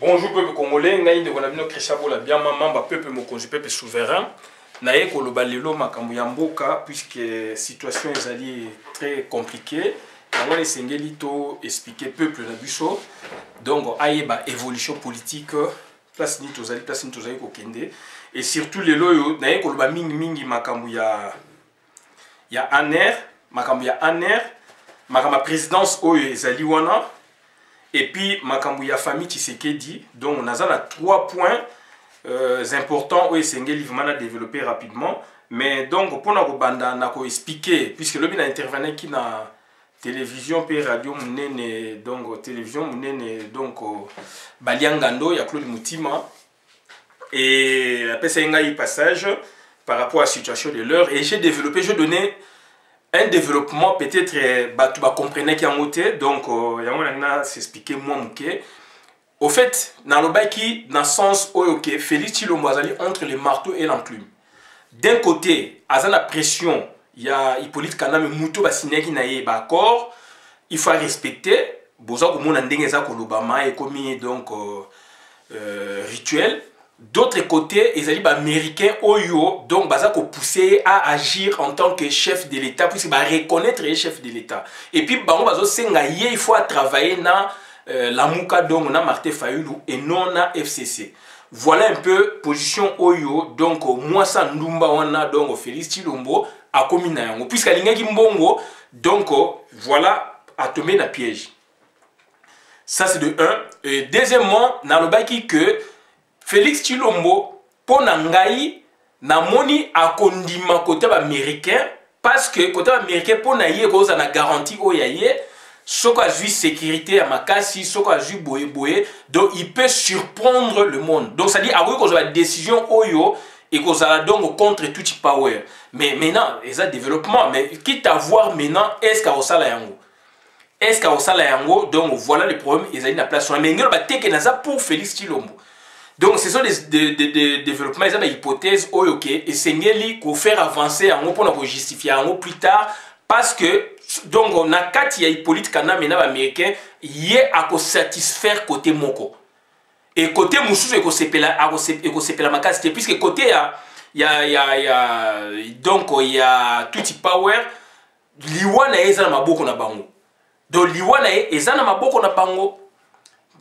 Bonjour peuple congolais, ngai ndeko na bino Christian Bola bien mamba peuple mokonzi peuple souverain. Naye koloba lelo makambo ya mboka puisque situation ezali très compliquée. Yango esengeli to expliquer peuple na biso. Donc ayeba évolution politique place ni tozali kokende et surtout lelo yo naye koloba mingi makambo ya ANR, makambo ya ANR, makambo présidence oyo ezali wana. Et puis, makambo ya famille Tshisekedi. Donc, on a 3 points importants où Esengeli va développer rapidement. Mais donc, pour nous expliquer, puisque le bin a intervenu qui na télévision et radio munene, donc télévision munene, donc Baliangando, il y a Claude Moutima. Et après, c'est un passage par rapport à la situation de l'heure. Et j'ai développé, je donnais un développement peut-être tu vas comprendre qu'il y a un moté donc il y a un s'expliquer moi au fait dans le bas qui dans le sens où ok Félix Tshilombo azali entre le marteau et l'enclume. D'un côté à la pression il y a Hippolyte Kaname Muto basigné qui n'a pas accord, il faut respecter boza ko mona ndenge za ko lobama et commis donc rituel. D'autre côté, les alliés américains Oyo donc baza ko pousser à agir en tant que chef de l'État puisque ba reconnaître les chefs de l'État. Et puis bango bazo senga il faut travailler na la Mouka donc na Martin Fayulu et non na FCC. Voilà un peu position Oyo donc moi ça ndumba wana donc Félix Tshilombo a commis na yango puisque alingaki mbongo donc voilà a tombé na piège. Ça c'est de 1 et deuxièmement na lobaki que Félix Tshilombo, pour Nangaï, na moni a kondima côté américain parce que côté américain pour naïe cause na garantie au yaye, soko a vu sécurité à makasi, soko a vu boye donc il peut surprendre le monde. Donc ça dit à cause de la décision oyo et cause a donc contre tout power. Mais maintenant, ils ont développement, mais quitte à voir maintenant est-ce qu'à osala yango. Est-ce qu'à osala yango donc voilà le problème, ils ont la place mais ngelo ba teke naza pour Félix Tshilombo. Donc, ce sont des développements, des hypothèses, et c'est ce qu'on faire avancer pour justifier plus tard. Parce que, donc, on a 4 Hippolyte Kaname américain, il y a à satisfaire côté Moko. Et côté Moussou, il y a makasi, puisque côté, il y a tout power, Liwana est dans ma boko na bango. Donc, Liwana est dans ma boko na bango.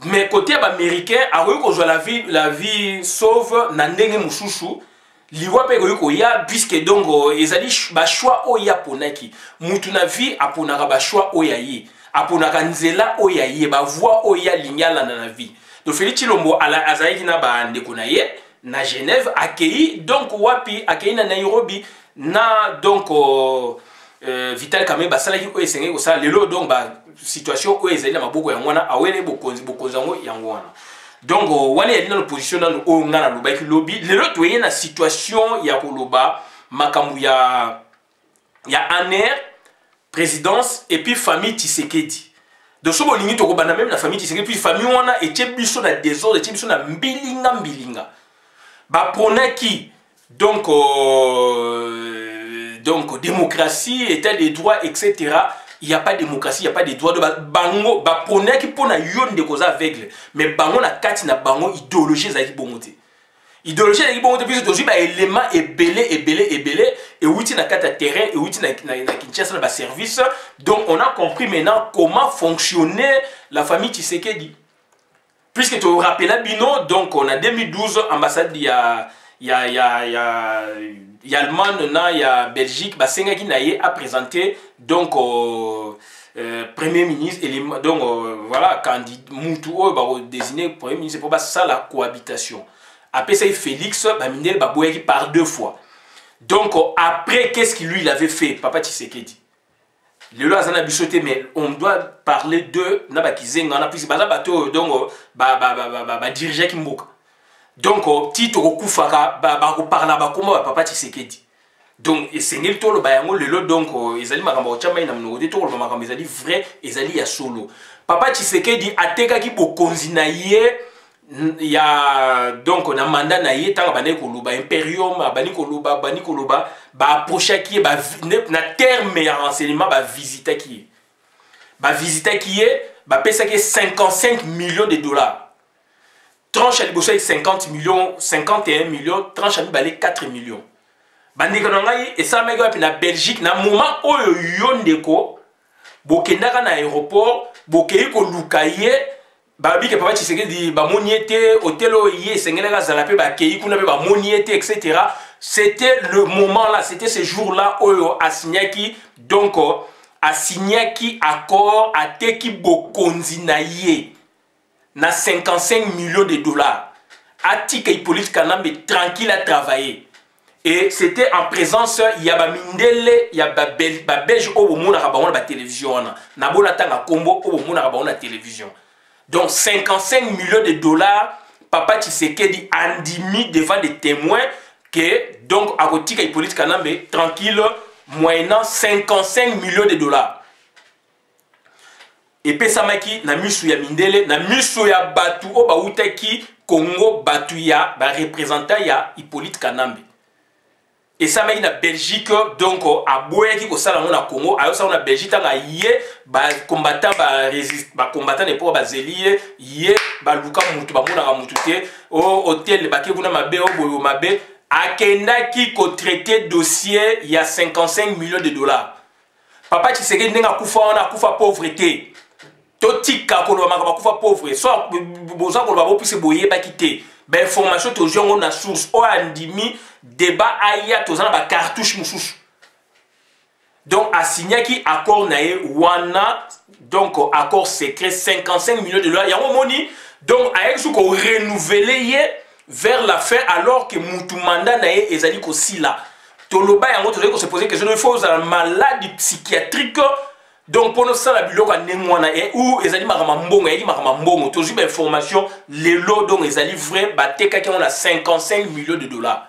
Mais côté américain, alors que la vie sauve nandenge mususu, liwa pe ko ya puisque donc ezali ba choix oya ponaki. Mutu na vie aponaka ba choix oya yi. Aponaka nzela oya yi ba voix oya linyala na vie. Donc Félix Tshilombo ala azaiki na ba ndeko na ye na Genève accueilli donc wapi accueilli na Nairobi na donc Vital Kamerhe basalaki ko esengé ko ça lelo donc ba situation où ezali na maboko ya ngwana awele bokonzi yango yango wana. Donc wana yali na position na o ngana lobaki lobby lelo toye na situation ya koloba makambu ya ANR présidence et puis famille Tshisekedi. Donc so bolingi to ko bana même la famille Tshisekedi puis famille wana etie biso na désordre etie biso na mbilinga ba pronaki donc démocratie, état des droits, etc. Il n'y a pas de démocratie, il n'y a pas de droits de bango. Bango, qui pour na yon de cause aveugle. Mais bango na kati na bango idéologie za bongote. Idéologie za bongote puisque toujours ba élément est belé et outi na kata terrain et outi na Kinshasa na service. Donc on a compris maintenant comment fonctionnait la famille Tshisekedi. Puisque tu rappelles bino donc on a 2012 ambassade il y a Allemagne, il y a Belgique, Basenga qui a présenté donc Premier ministre, et donc voilà, candidat Moutou, désigné Premier ministre, c'est pour ça la cohabitation. Après ça, Félix, Mindel Baboué par 2 fois. Donc après, qu'est-ce qu'il lui avait fait, Papa Tshisekedi? Le loi a bichoté, mais on doit parler de Nabakizenga, on a plus de bateau, donc diriger Kimboka. Donc, titre Kufara, parla comment Papa Tshisekedi. Donc, c'est ngel tolo bayango le lot donc ezali makambo chama ina mnode to lo makambo ezali vrai ezali ya solo. Papa Tshisekedi ateka ki bokonzi na ye ya donc na mandat na ye tanga bane ko loba imperium bani ko loba ba approcher ki ba na terme ya renseignement ba visiter ki ba pesa ki 55 millions de dollars. tranche à liboso 50 millions, 51 millions, tranche à mibale 4 millions. Bandeko na ngai esalama eko na Belgique na moment oyo yo ndeko bokendaka na aéroport bokei koluka ye babi ke Papa Tshisekedi bamoni ete hotel oyo ye esengelaka azala mpe bakei kuna mpe bamoni ete etc. C'était le moment là, c'était ce jour là oyo asignaki donc asignaki accord ateki bokonzi na ye na 55 millions de dollars. Atika Hippolyte Kanambe tranquille à travailler. Et c'était en présence, il y a Mindele, il y a Belge au monde à la télévision. Na bona tanga combo au monde à la télévision. Donc 55 millions de dollars, Papa Tshisekedi andimi devant des témoins que donc à Rotika Hippolyte Kanambe tranquille moyennant 55 millions de dollars. Et pesamaki na misu ya Mindele, na misu ya batu o ba utaki Congo batu ya ba représentant ya Hippolyte Kanambe. Et ça m'a dit na Belgique donc à boyaki ko sala na Congo ayo sa na Belgique tanga yé ba combattant ba résiste ba combattant des pour ba zelier yé ba luka mutu ba mona ka mutu te au hôtel ba ke buna mabe o boyo mabe akenda ki ko traiter dossier il y a 55 millions de dollars. Papa Tshisekedi ndenga kufa ona kufa pauvreté. Totika ko lo maka kufa pauvre soit boza ko ba bopise boye ba kité. Ben information to jongo na source o andimi débat aya tozana ba cartouche mususu. Donc a signé qui accord nae wana donc accord secret 55 millions de dollars. Yango moni donc a exu ko renouveler vers la fin alors que mutu mandat nae ezali ko sila. Toloba yango tozali ko se poser question il faut un maladie psychiatrique. Donc pour nous ça la biloko nengwana et ou ezali makama mbongo ezali makama mbongo tozu ba information les lots donc ezali vrai bateka qui on a 55 millions de dollars.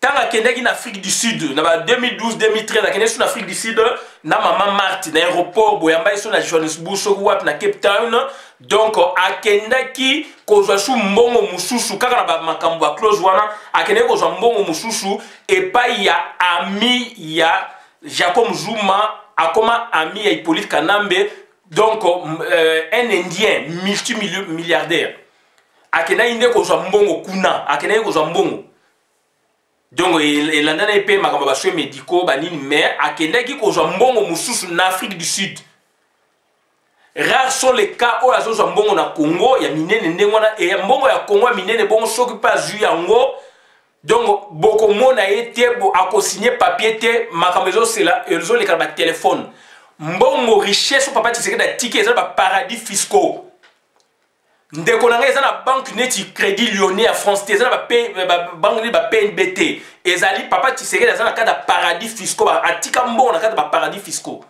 Tant à Kenya en Afrique du Sud, na 2012 2013 à Kenya en Afrique du Sud na maman Marthe na aéroport boyamba iso na Johannesburg so wap na Cape Town donc à Kenya qui kozwa su mbongo mususu kaka na makambo a close wana a Kenya kozwa mbongo mususu et pas ya ami ya Jacob Zuma akoma ami ya Hippolyte Kanambe donc un indien multimilliardaire akena inde kozwa mbongo kuna akena kozwa mbongo donc il en a épé makamba ba soins médicaux banini mais akena ki kozwa mbongo mususu na Afrique du Sud. Rares sont les cas où azozwa mbongo na Congo ya minene ndengwana et mbongo ya Congo minene bongo soki pas zu yango. Donc, beaucoup de monde a été à signer papier, makambezo c'est là, ils ont les cartes de téléphone. Mbongo richesse, papa Tshisekedi a ticket, ils paradis fiscaux. Ndeko nanga ils ont la banque neti crédit lyonnais à France, ils ont la banque de PNBT. Ils ont papa Tshisekedi ils ont la carte de paradis fiscaux, a ticket mbongo na carte de paradis fiscaux.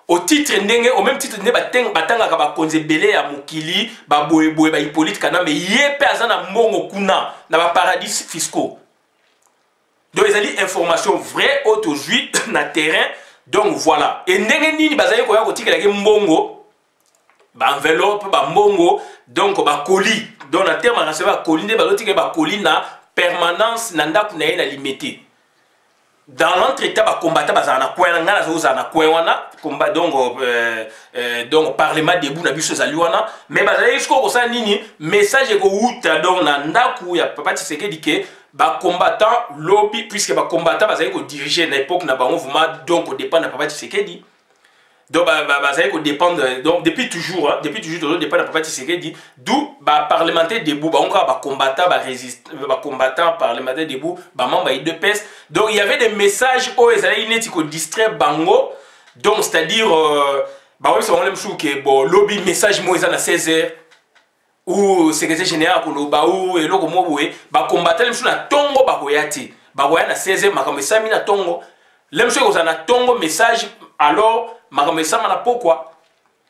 Au titre ndenge au même titre ndenge batanga ka ba konzebele ya mukili ba boye ba Hippolyte Kanambe yepe azana mbongo kuna na ba paradis fiscaux. Donc ils ont dit information vraie aujourd'hui na terrain donc voilà et ndenge nini bazali ko ya ko tikela ke mbongo ba enveloppe ba mbongo donc ba colis donc na terme na ba colis ne ba lotika ba colis na permanence na ndaku na ina limité. Dans l'entretien, les combattants donc parlement debout na biso zaliwana mais bazali ko ça nini message ko uta donc na ndaku ya Papa Tshisekedi ke ba combattant lobby puisque ba combattant bazali ko diriger na époque na ba mouvement donc dépend de Papa Tshisekedi donc bazali ko dépendre donc depuis toujours dépend de Papa Tshisekedi d'où ba parlementaire debout ba encore ba combattant ba résiste ba combattant parlementaire debout ba membre IDPS. Donc il y avait des messages où ils allaient inétiquement distraire bango donc c'est-à-dire bah oui c'est vraiment le chou que bon lobby message moi ils en a 16h ou secrétaire général koloba ou et loko mo boye ba combattre le chou na tongo ba koyati ba koya na 16h makambe sami na tongo le chou ko na tongo message alors makambe sama na pourquoi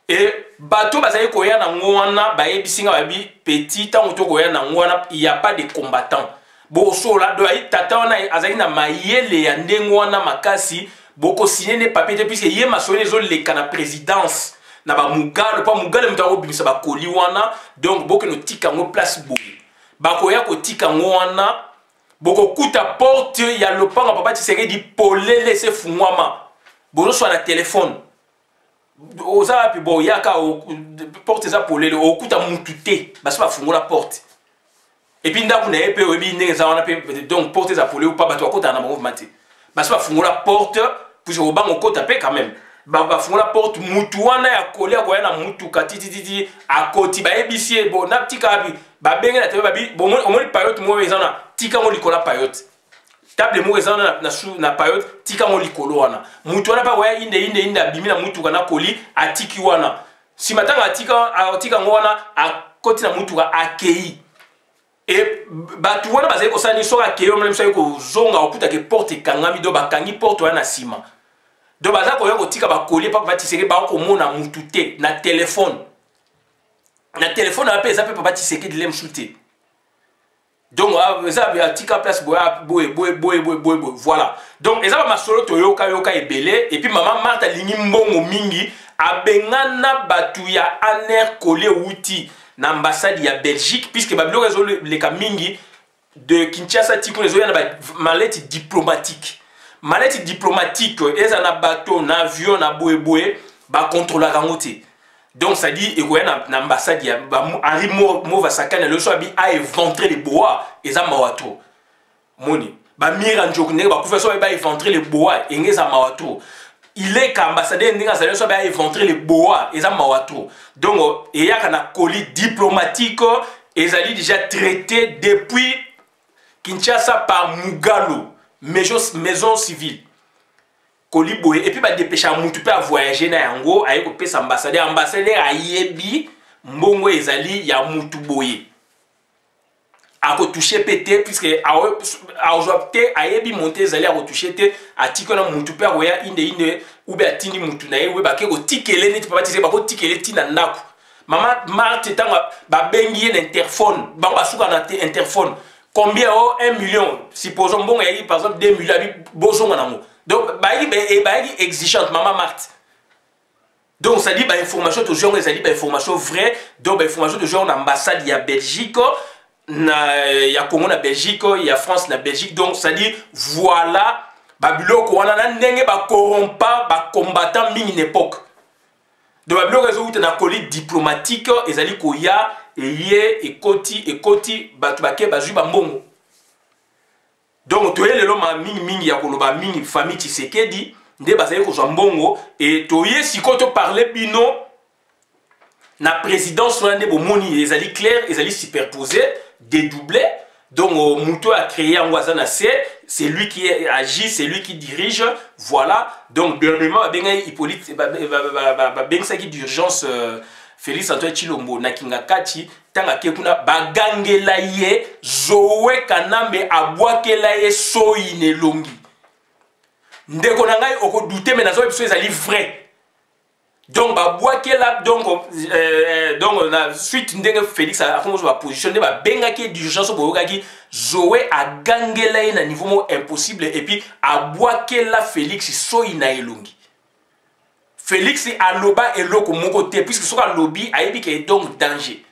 et bato bazali koya na ngwana ba yebisinga ba bi petit tant to koya na ngwana il y a pas de combattants. Boso là do ay tata wana azali na mayele ya ndengo wana makasi boko signer ne papier puisque yé masone zo le kana présidence na ba mugalo pa mugalo mutako bimisa ba koli wana donc boko no tika ngo place boye bako ya ko tika ngo wana boko kuta porte ya lopanga Papa Tshisekedi polele se fungwama bozo so na téléphone oza pe bo yaka porte za polele okuta mutu te basi bafungola porte et puis ndako na ye pe oyebi ndenge eza wana pe donc porte za polele pa bato bakota na mouvement te basi bafungola porte puisque obango okota pe quand même bafungola porte mutu wana ya kole akoya na mutuka titititi akoti bayebisi ye bo na tika abi babenge na tebe babi omoni payote moko eza na tika ngo likola payote table moko eza na payote tika ngo likolo wana mutu wana pa koya inde abimi na mutuka na koli atiki wana nsima ntango atika ngo wana akoti na mutuka akei e bato wana bazali kosala nini soki akei omona biso ayi kozonga okutaka porte ekangami do bakangi porte wana na nsima do baza koya kotika bakoli papa batiseke bakomona mutu te na telefone ape eza mpe papa tiseke dile mosusu te donc eza atika place boye voilà donc eza bamasolo toyoka ebele et puis mama Marthe alingi mbongo mingi abengana bato ya aner kole wuti na ambassade ya Belgique puisque babiloko ezoleka mingi de Kinshasa tikuna ezoya na malette diplomatique eza na bateau na avion na boye bakontrolaka yango te donc ça dit ekoya na ambassade ya Henri Movasakane le so abi a éventré les bois eza mawato moni bamira njoku ndenge bakufa so ba éventré les bois engeza mawato il est qu'ambassadeur ndenge azali so ba éventré les bois eza mawato donc eyaka na colis diplomatique ezali déjà traité depuis Kinshasa par Mugalo maison civile colis boye et puis ba dépêcher mutu pe a voyager na yango aye ko pesa ambassadeur ayebi mbongo ezali ya mutu boye ako toucher pété puisque aujourd'hui ayebi monter ezali ako toucher te atiko na mutu pe akoya inde ou be atindi mutu na ye we ba ke ko tikele neti papa tise ba ko tikele tina ndako mama Marthe tanga ba bengi na interphone ba basuka na interphone combien 1 million supposons bon yayi par exemple 2 millions abi bozonga nango donc bayi exigeante maman Marthe donc ça dit ba information to genre ça dit ba information vraie donc ba information de genre ambassade ya Belgique na ya Congo na Belgique ya France na Belgique donc ça dit voilà babiloko wana na ndenge ba corrompa ba combattant mingi époque donc babiloko ezo uta na colis diplomatique ezali koya eye ekoti bato bake bazwi bambongo donc toye lelo ma mingi ya koloba mingi famille Tshisekedi nde bazali kozwa mbongo et toye siko to parler bino na présidence wana nde bomoni ezali clair ezali superposé dédoublé donc muto a créé en Wazana c'est lui qui agit c'est lui qui dirige voilà donc dernièrement babenga Hippolyte babenga qui d'urgence Félix Antoine Tshilombo na Kingakati tanga kekuna bagangela ye zowe kanambe abwakela ye soyi nelongi ndeko na ngai oko douter mais nazo episode ezali vrai donc babwakela donc na suite ndenge Félix a commencé à positionner ba bengaki d'urgence boyokaki zowe agangela ye na niveau mo impossible et puis abwakela Félix soyi na elongi Félix aloba eloko moko te puisque soka lobby ayebi ke donc danger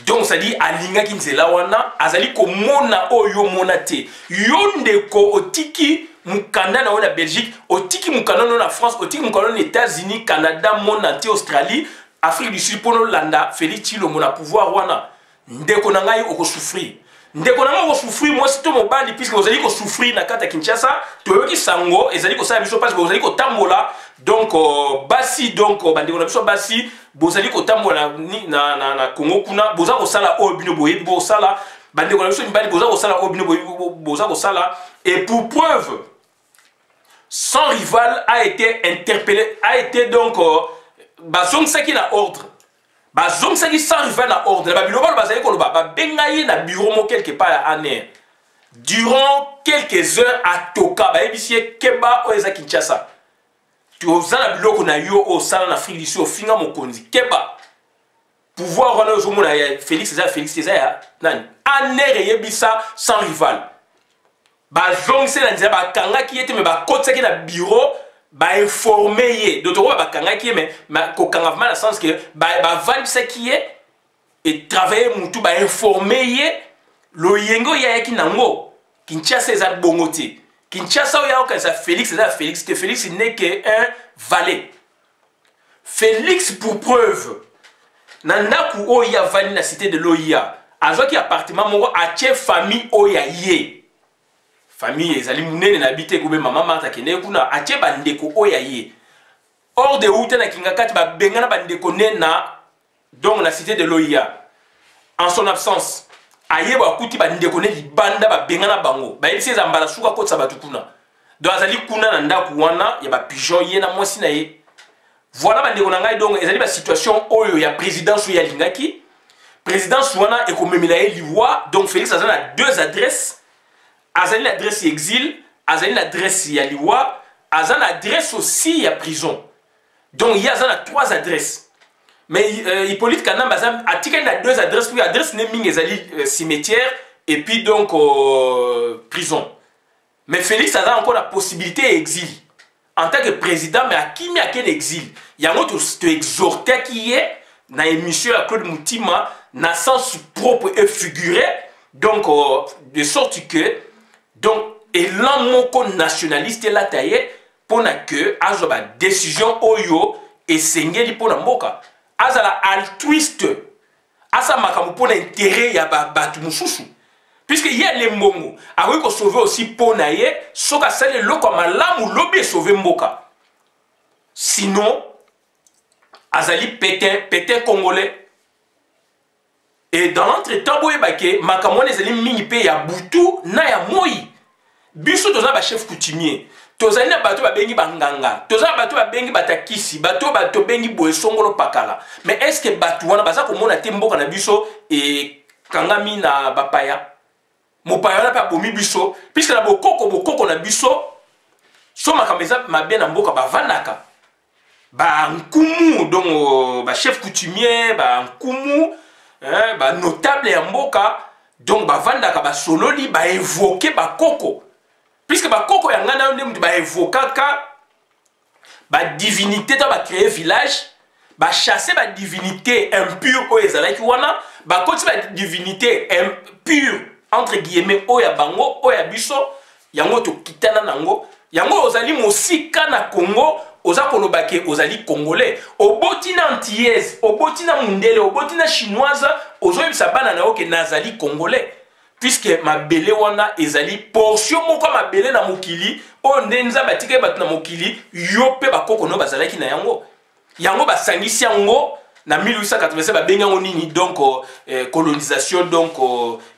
donc ça dit alingaki nzela wana azali komona oyo mona te yo ndeko otiki mukanda na wana Belgique otiki mukanda na France otiki mukanda na États-Unis Canada mona te Australie Afrique du Sud pono landa Félix Tshilombo na pouvoir wana ndeko na ngai oko souffrir ndeko na ngai oko souffrir moi sito mobali puisque vous allez ko souffrir na kata Kinshasa toyoki sango ezali ko sala biso parce que vous allez ko tambola donc basi donc bandeko na biso basi bozali ko tambola na Congo kuna boza ko sala o bino boye bo sala bandeko na biso mibali boza ko sala o bino boye boza ko sala et pour preuve son rival a été interpellé a été donc bazong saki na ordre bazong saki sans rival na ordre na babilo bazali ko loba ba bengaye na bureau mo quelque part à Aner durant quelques heures à Toka ba ebisie keba o eza Kinshasa tozala biloko na yo o sala na Afrique du Sud ofinga mokonzi keba pouvoir wana ozomona ya Félix eza ya nani Aner yebisa sans rival bazongise na nzela bakangaki ye te me bakotisaki na bureau bainforme ye d'autres bakangaki ye me kokanga vraiment na sens que bavandisaki ye et travailler mutu bainforme ye loyengo yayaki nango Kinshasa eza bongo te Kinshasa oyo aokanisa Félix eza Félix que Félix n'est qu'un valet Félix pour preuve nandaku oya vani na cité de l'OIA azwaki appartement moko atie famille oya ye famille ezali munene na bité ko be mama Martha kende kuna atie bandeko oya ye hors de route na kingakati ba bengana bandeko nena donc la cité de l'OIA en son absence aye ba kuti bandeko ne libanda ba bengana bango ba yebisi ezambala suka kotsa batu kuna donc azali kuna na ndaku wana ya ba pigeon ye na mwasi na ye. Voilà bandeko na ngai donc ezali ba situation oyo ya présidence ya lingaki présidence wana ekomemela ye liwa donc Félix azali na deux adresses azali l'adresse exil azali l'adresse ya liwa azali l'adresse aussi ya prison donc il y a trois adresses mais Hippolyte Kanamba a tika na deux adresses puis adresse naming ezali cimetière et puis donc prison mais Félix a encore la possibilité exil en tant que président, mais à qui a quel exil? Il y a un autre te exhorté qui est dans l'émission à Claude Moutima, dans le sens propre et figuré, donc de sorte que, donc, et l'homme nationaliste est là taillé pour que, à la décision oyo et sengeli pour la moka, à la altruiste, à sa makamu pour l'intérêt ya batu mususu. Puisque y a les momo, avec qu'on sauve aussi Ponaye, sauf qu'à celle là comme l'âme ou l'obé sauver Mboka. Sinon, Azali pétain congolais. Et dans l'entretemps, vous voyez que Makamouane Azali minipe ya Boutou na ya Moi. Biso toza ba chef coutumier. Tozali na bato ba bengi banganga. Toza bato ba bengi batakisi, bato bengi boye songolo pakala. Mais est-ce que bato wana baza komona te Mboka na biso et kangami na bapaya? Mopaya na pa bomi biso puisque na bokoko na biso so makameza mabien na mboka bavandaka ba nkumu donc ba chef coutumier ba nkumu ba notable ya mboka donc bavandaka ba sololi ba évoquer ba koko puisque ba koko ya ngana nde ba évokaka ba divinité ta ba créer village ba chasser ba divinité impure o ezalaki wana ba koti ba divinité impure entre guillemets oya bango oya biso yango to kitana nango yango ozali mosika na Congo oza kolobake ozali congolais oboti na antillaise oboti na mundele oboti na chinoise ozoyebisa bana na oke nazali congolais puisque mabele wana ezali portion moko mabele na mokili o ndenza batike batu na mokili yo pe bakoko no bazalaki na yango basangisi yango na 1887 ba benga nini donc colonisation donc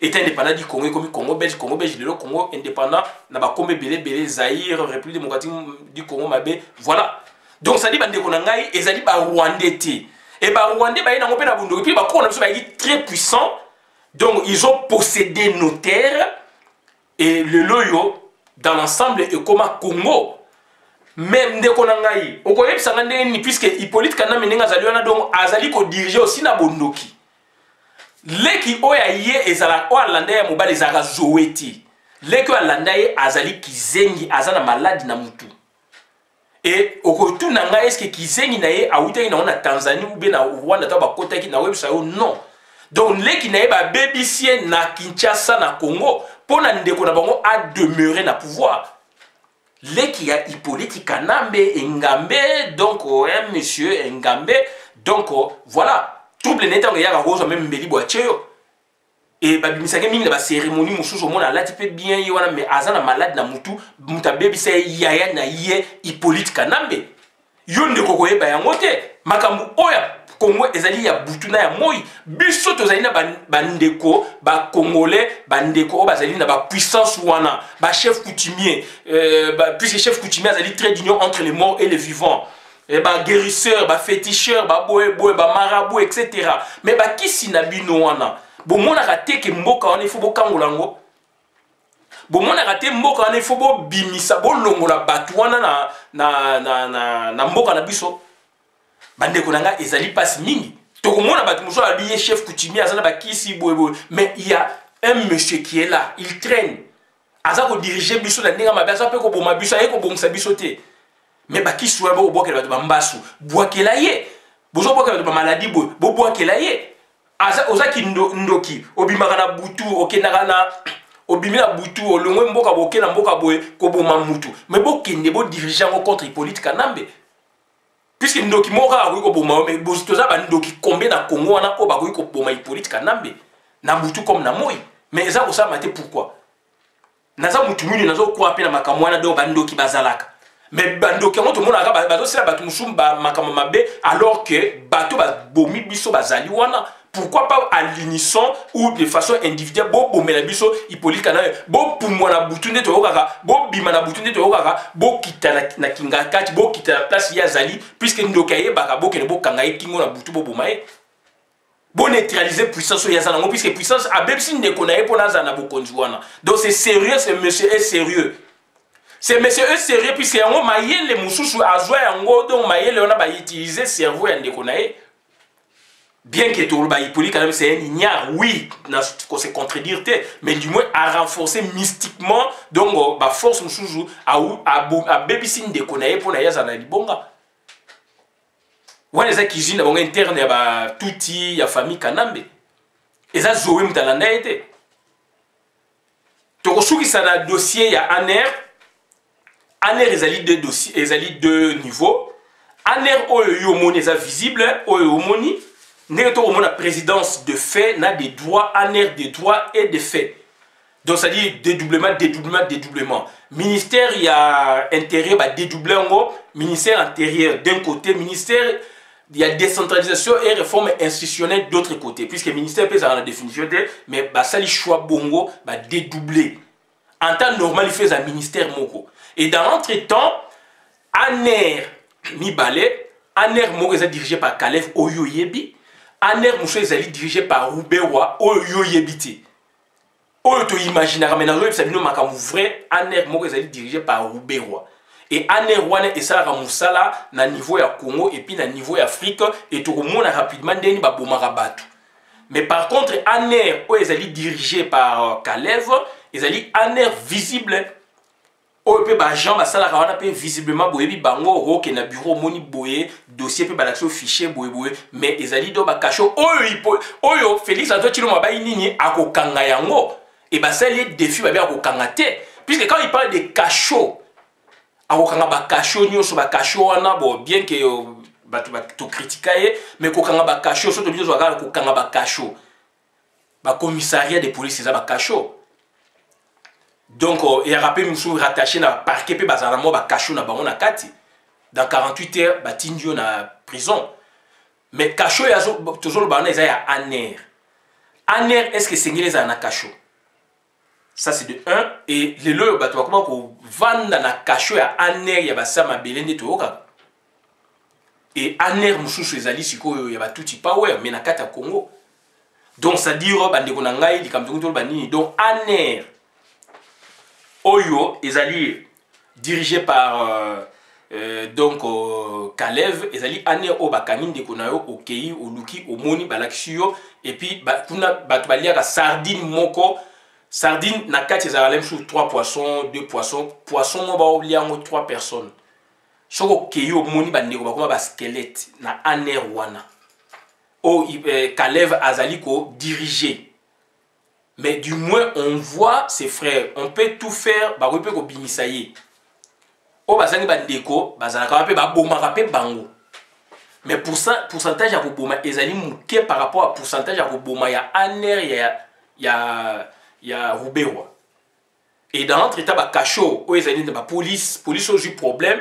état indépendant du Congo comme Congo belge le Congo indépendant na ba kombe belé Zaïre République démocratique du Congo mabe voilà donc ça dit bande ko na ngai ezali ba Rwandais té et ba Rwandais ba ina ngopé na bondo puis ba ko na biso ba très puissant donc ils ont possédé nos terres et le loyo dans l'ensemble et comme Congo. Même de konangai okoyeb sangande ni puisque Hippolyte Kanamba menenga azali wana donc azali ko diriger aussi na bondoki leki oya ye ezala o alanda ya mobali ezaka zoeti leki o alanda ye azali kizengi azana maladi na mutu et okotu na ngai est-ce que kizengi na ye awutaki na Tanzanie ou bien na Rwanda ta bakotaki na website o non donc leki na ye ba bébisie na Kinshasa na Congo pona ndeko na bango a demeurer na pouvoir. Leki ya Hippolyte Kanamba Engambe donc un monsieur Engambe donc voilà trouble n'étant ya rose même mbeli boacheyo et babimisake mingi na ba cérémonie mususu mona lati pe bien yi wana mais azana malade na mutu muta baby say yaya na ye Hippolyte Kanamba yo ndeko koyeba yango te makambu oya Congo ezali ya butu na ya moi biso tozali na bandeko ba congolais bandeko bazali na ba puissance wana ba chef coutumier puisque chef coutumier azali trait d'union entre les morts et les vivants et ba guérisseur ba féticheur ba boye ba marabout etc. mais ba kisi na bino wana bo mona raté ke mboka wana ifo bo kangolango bo mona raté mboka wana ifo bo bimisa bo longola batu wana na mboka na biso bande konanga ezali passe mingi tokomona batu muso abiye chef coutumier azana bakisi boye mais il y a un monsieur qui est là il traîne aza ko diriger biso na ndinga mabe aza pe ko boma biso ayeko bongisa biso te mais bakisi wa bo bokela batu bambasu bwakela ye bozo bokela batu maladie boye bo bwakela ye aza ozaki ndoki obimaka na butu okendaka na obimila butu olongwe mboka bokela mboka boye ko boma mutu mais bokende bo diriger contre Hippolyte Kanamba puisque ndoki moka akoki koboma mais toza bandoki combien na Congo wana oyo bakoki koboma Hippolyte Kanambe na butu comme na moi mais eza kosalama te pourquoi naza mutu mingi nazokroa mpe na makambo wana donc bandoki bazalaka mais bandoki yango tomonaka bazosala bato mosusu makambo mabe alors que bato babomi biso bazali wana. Pourquoi pas à l'unisson ou de façon individuelle, bo bomela biso Hippolyte Kanambe, bo pumwa na butunde to okaka, bo bima na butunde to okaka, bo kita na kingakati, bo kita la place ya zali, puisque ndokaye baka bo kene bo kangaye kingo na butu bo bomaye. Bo neutraliser puissance ya zanango, puisque puissance a bebsi ndekonaye po na zana bo konjuana. Donc c'est sérieux, ce monsieur est sérieux. Ce monsieur est sérieux puisque yango mayele mususu azwa yango donc mayele on a ba utiliser cerveau ya ndekonaye. Bien que tout le Hippolyte Kanambe c'est un ignare, oui, qu'on se contredire, mais du moins à renforcer mystiquement donc bah force mususu à babysin de konaye pour naïa zana libonga. Ouais les cuisine bon interne ya ba touti ya famille Kanambe. Et ça zoé mutalanda été. Tokosuki ça na dossier ya Aner. Aner ezali deux dossiers, ezali deux niveaux. Aner oyo yomoni eza visible, oyo yomoni n'est pas la présidence de fait, n'a des droits, Aner des droits et des faits. Donc ça dit dédoublement, dédoublement, dédoublement. Ministère, il y a intérieur, bah, dédoubler en gros. Ministère intérieur d'un côté, ministère, il y a décentralisation et réforme institutionnelle d'autre côté. Puisque le ministère peut avoir la définition, mais bah, ça, les choix bongo, bah, dédoubler. En temps normal, il fait un ministère moko. Et dans l'entretemps, Aner Mibale, Aner moko est dirigé par Kalev Oyoyebi. Aner Mousso est dirigé par Roubewa Oyo Yebiti. Oyo to imaginera mais dans le sabino makamu vrai Aner Moko est dirigé par Roubewa. Et Aner wana esala musala na niveau ya Congo et puis na niveau ya Afrique et tout le monde rapidement deni ba bomaka batu. Mais par contre Aner oyo est dirigé par Kalev, ezali Aner visible. Oyo pe ba Jean basala wana pe visiblement boyebi bango roke na bureau moni boye dossier pe balaxo fichier boye mais ezali do ba cacho oyo Félix Antoine Tshilombo ba nini akokanga yango et ba sali défi ba akokanga te puisque quand il parle de cachot akokanga ba cachot nyonso ba cachot wana bon bien que ba to critiquer mais kokanga ba cachot so to biso akala kokanga ba cachot ba commissariat de police ça ba cachot. Donc, il y a rappelé nous rattaché na parquet pe bazana mo ba cachot na bango na kati. Dans 48 heures, ba tindio na prison. Mais cachot ya toujours le banana ya Aner. Aner est-ce que c'est les na cachot? Ça c'est de 1 et le lo ba to comment ko vanda na cachot ya Aner ya ba sama belende to yoka. Et Aner mususu ezali siko ya ba tuti power mais na kati ya Congo. Donc ça dit ba ndeko na ngai likamto to ba nini. Donc Aner Oyo, ezali dirigé par donc Kalev, ezali Aner Obakani de Konayo, Okei, Oluki, Omoni, Balaxio, et puis kuna batbalia sardine moko, sardine na 4 ezalem sur 3 poissons, 2 poissons, poisson mo ba obliango 3 personnes. Soko Okei Omoni bandeko bakoma ba squelette na Aner wana. O Kalev azali ko diriger. Mais du moins, on voit ses frères. On peut tout faire. Bah, on peut bimisaye. Oh, bah, ça n'est pas déco. Bah, ça n'a pas bango. Mais pour ça, pourcentage à Boboma, ils allaient mouquer par rapport à pourcentage à Boboma. Il y a Aner, il y a Roubewa. Et dans l'autre état, bah, cachot. Oh, ils allaient bah, police a eu problème.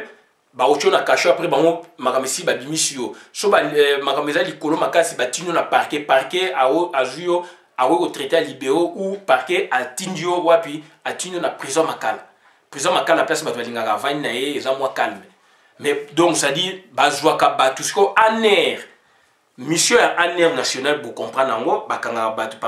Bah, on a cachot après, bah, on makamesi, bah, bimisio. So, bah, makamesa, l'icolo, makasi, bah, tino na parquet, à Zuyo. Au traité à libéraux ou parquet à Tindio ou puis à Tindio na prison Makala. Prison Makala, la place où tu vas vaina et ça moins calme. Mais donc ça dit bazouaka batusko Aner. Mission Aner national pour comprendre en gros par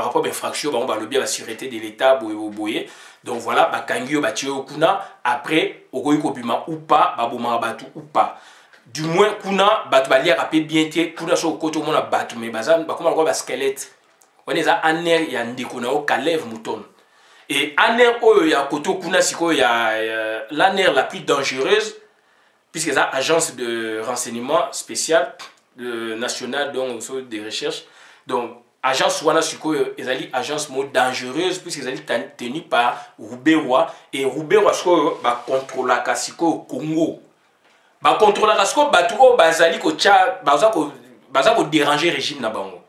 rapport à l'infraction on va le bien la sûreté de l'État boye. Donc voilà bakangio batio kuna après okoyiko bima ou pas baboma batu ou pas. Du moins kuna batu balia rapé bien té kuna so koto mona batu mais bazam bakoma ko ba squelette. On est à Aner ya ndeko na o Kalev Mouton. Et Aner oyo ya koto kuna siko ya l'Aner la plus dangereuse puisque c'est agence de renseignement spécial nationale donc de recherche. Donc agence wana siko ezali agence mo dangereuse puisque ezali tenue par Roubewa et Roubewa siko ba contrôler ka siko Congo. ba contrôler parce que batu o bazali ko cha baza ko déranger régime na bango.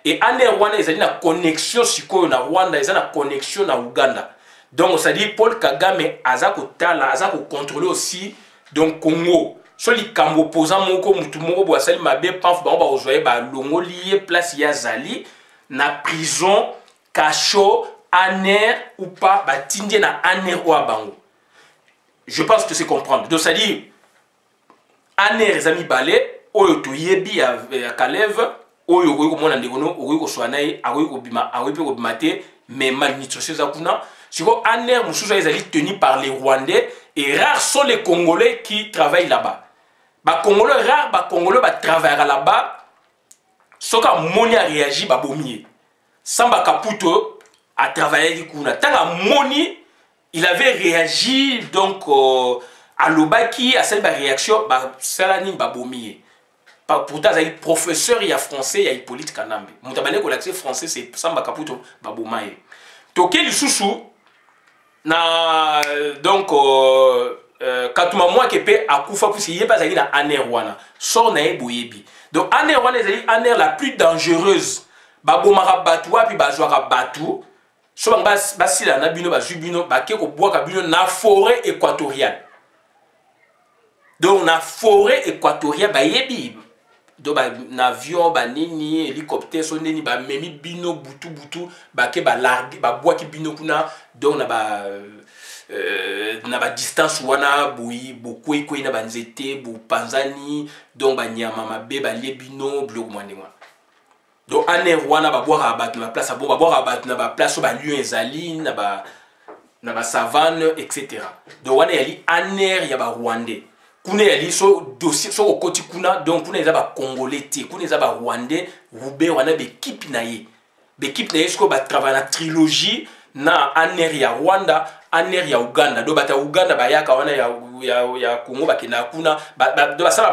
Et aner wana ezali na connexion sikoyo na Rwanda, ezali na connexion na Uganda. Donc ça dit Paul Kagame aza ko tala, aza ko contrôler aussi donc Congo. So li kambo opposant moko mutu moko bo asali mabe paf bango ba ozoye ba longo lié place ya zali na prison cachot aner ou pas ba tindie na aner wa bango. Je pense que c'est comprendre. Donc ça dit aner ezami balé oyo to yebi ya Kalev oyo ko mona ndekono oyo ko swanai ayo ko bima ayo pe ko bimate mais malnutrition za kuna siko aner mususu ezali tenu par les Rwandais et rares sont les Congolais qui travaillent là-bas. Ba Congolais rare ba Congolais ba travailler là-bas soka moni a réagi ba bomie. Samba Kaputo a travaillé kuna tanga moni il avait réagi donc à l'obaki à cette réaction ba salani ba bomie. Pourtant, il y a professeur, il y a français, il y a Hippolyte Kanambe. Mon tabané l'accès français, c'est Samba Kaputo, Babomae. Toké le sous na donc Katuma moi qui peut akufa parce qu'il y a pas na aner wana. Sort na boyebi. Donc aner wana c'est aner la plus dangereuse. Babomara batwa puis bazwara batu. So basila na bino bazubino baké ko bois ka bino na forêt équatoriale. Donc na forêt équatoriale ba yebi. Donc na avion ba nini hélicoptère so nini ba memi bino butu ba ke ba largue ba bois ki bino kuna donc na ba distance wana boui bokoi koi na banzete bu panzani donc ba nyama mabe ba lebino blok mwande wana. Donc aner wana ba boire ba na place ba boire ba na ba place ba lieu ezali na ba savane etc. Donc wana yali aner ya ba Rwandais. Kuna yali so dossier so okoti kuna donc kuna eza ba Congolais te kuna eza ba Rwandais Roubaix wana be équipe na ye sko ba travailler na trilogie na aner ya Rwanda aner ya Uganda do bata Uganda ba yaka wana ya Congo ba kena kuna do ba sala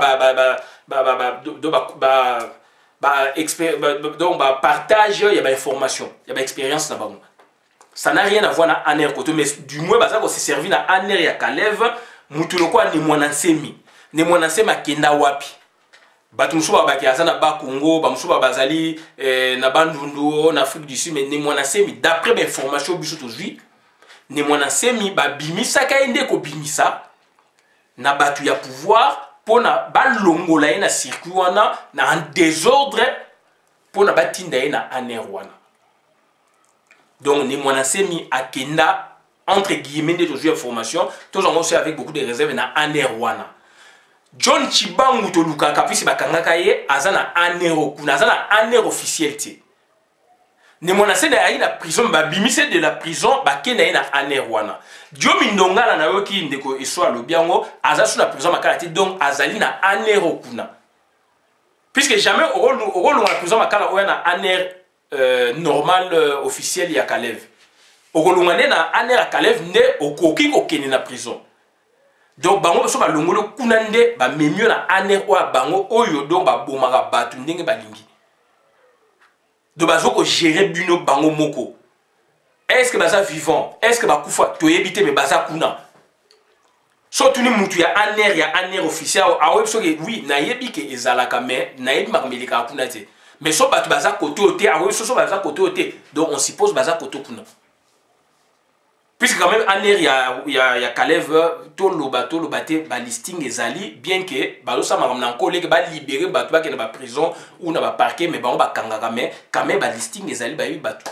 donc ba partage ya ba information ya ba expérience na bango. Ça n'a rien à voir na aner koto mais du moins baza ko se servir na aner ya Kalev. Mutuloko ni mwanansemi akenda wapi batu musuba baki azana ba Congo ba musuba bazali na bandundu en Afrique du Sud mais ni mwanansemi d'après ba information biso tozwi ni mwanansemi ba bimisa kaende ko bimisa na batu ya pouvoir pona ba longola na circuit wana na en désordre pona batinda na aner wana. Donc ni mwanansemi akenda entre guillemets de information, tous on aussi avec beaucoup de réserves na aner wana. John Chibangu to luka kapisi bakangaka ye azana aner okuna azana aner officiel te. Ne monase na ayi na prison ba bimise de la prison ba kena na aner wana. Dio mindongala na yo ki ndeko eso alobiango azasu na prison makala te donc azali na aner okuna. Puisque jamais oro na prison makala oya na aner normal officiel ya Kalev. Okolungane na aner Kalev nde okoki kokene na prison. Donc bango so ba longolo kunande ba memio na aner wa bango oyo donc ba bomaka batu ndenge balingi. Donc bazo ko gérer bino bango moko. Est-ce que baza vivant? Est-ce que ba kufa to yebite me baza kuna? So tuni mutu ya aner officiel awe so ke oui na yebi ke ezalaka mais na yebi mameleka kuna te. Mais so batu baza koto ote awe so baza koto ote. Donc on suppose baza koto kuna. Puisque quand même aner ya Kalev tolo bate ba listing ezali bien que ba losa makam na nkole ke ba libérer batu ba ke na ba prison ou na ba parquet mais ba on ba kangaka mais quand même ba listing ezali ba yebi batu